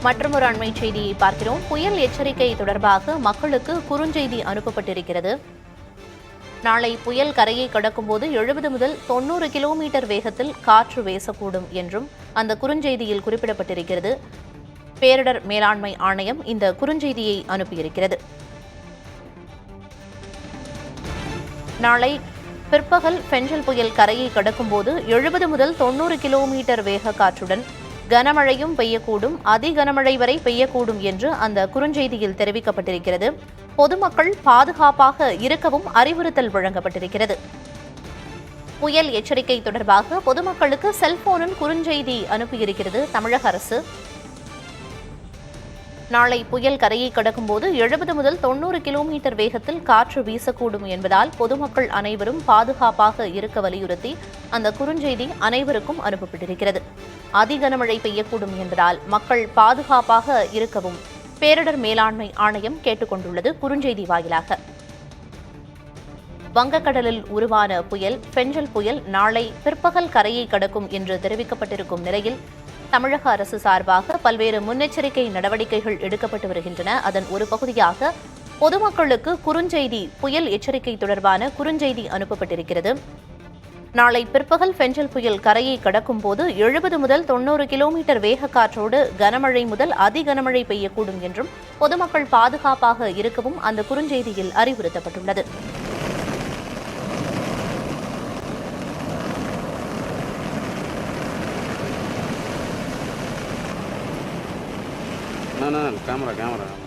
மற்றொரு அண்மை செய்தியை பார்க்கிறோம். புயல் எச்சரிக்கை தொடர்பாக மக்களுக்கு குறுஞ்செய்தி அனுப்பப்பட்டிருக்கிறது. நாளை புயல் கரையை கடக்கும்போது 70 முதல் 90 கிலோமீட்டர் வேகத்தில் காற்று வீசக்கூடும் என்றும் அந்த குறுஞ்செய்தியில் குறிப்பிடப்பட்டிருக்கிறது. பேரிடர் மேலாண்மை ஆணையம் இந்த குறுஞ்செய்தியை அனுப்பியிருக்கிறது. நாளை பிற்பகல் பெஞ்சல் புயல் கரையை கடக்கும்போது 70 முதல் 90 கிலோமீட்டர் வேக காற்றுடன் கனமழையும் பெய்யக்கூடும், அதி கனமழை வரை பெய்யக்கூடும் என்று அந்த குறுஞ்செய்தியில் தெரிவிக்கப்பட்டிருக்கிறது. பொதுமக்கள் பாதுகாப்பாக இருக்கவும் அறிவுறுத்தல் வழங்கப்பட்டிருக்கிறது. புயல் எச்சரிக்கை தொடர்பாக பொதுமக்களுக்கு செல்போனில் குறுஞ்செய்தி அனுப்பியிருக்கிறது தமிழக அரசு. நாளை புயல் கரையை கடக்கும்போது 70 முதல் 90 கிலோமீட்டர் வேகத்தில் காற்று வீசக்கூடும் என்பதால் பொதுமக்கள் அனைவரும் பாதுகாப்பாக இருக்க வலியுறுத்தி அந்த குறுஞ்செய்தி அனைவருக்கும் அனுப்பப்பட்டிருக்கிறது. அதிகனமழை பெய்யக்கூடும் என்பதால் மக்கள் பாதுகாப்பாக இருக்கவும் பேரிடர் மேலாண்மை ஆணையம் கேட்டுக் கொண்டுள்ளது குறுஞ்செய்தி வாயிலாக. வங்கக்கடலில் உருவான புயல் பெஞ்சல் புயல் நாளை பிற்பகல் கரையை கடக்கும் என்று தெரிவிக்கப்பட்டிருக்கும் நிலையில் தமிழக அரசு சார்பாக பல்வேறு முன்னெச்சரிக்கை நடவடிக்கைகள் எடுக்கப்பட்டு வருகின்றன. அதன் ஒரு பகுதியாக பொதுமக்களுக்கு குறுஞ்செய்தி புயல் எச்சரிக்கை தொடர்பான குறுஞ்செய்தி அனுப்பப்பட்டிருக்கிறது. நாளை பிற்பகல் பெஞ்சல் புயல் கரையை கடக்கும் போது 70 முதல் 90 கிலோமீட்டர் வேக காற்றோடு கனமழை முதல் அதி கனமழை பெய்யக்கூடும் என்றும் பொதுமக்கள் பாதுகாப்பாக இருக்கவும் அந்த குறுஞ்செய்தியில் அறிவுறுத்தப்பட்டுள்ளது. No, no, no, cámara.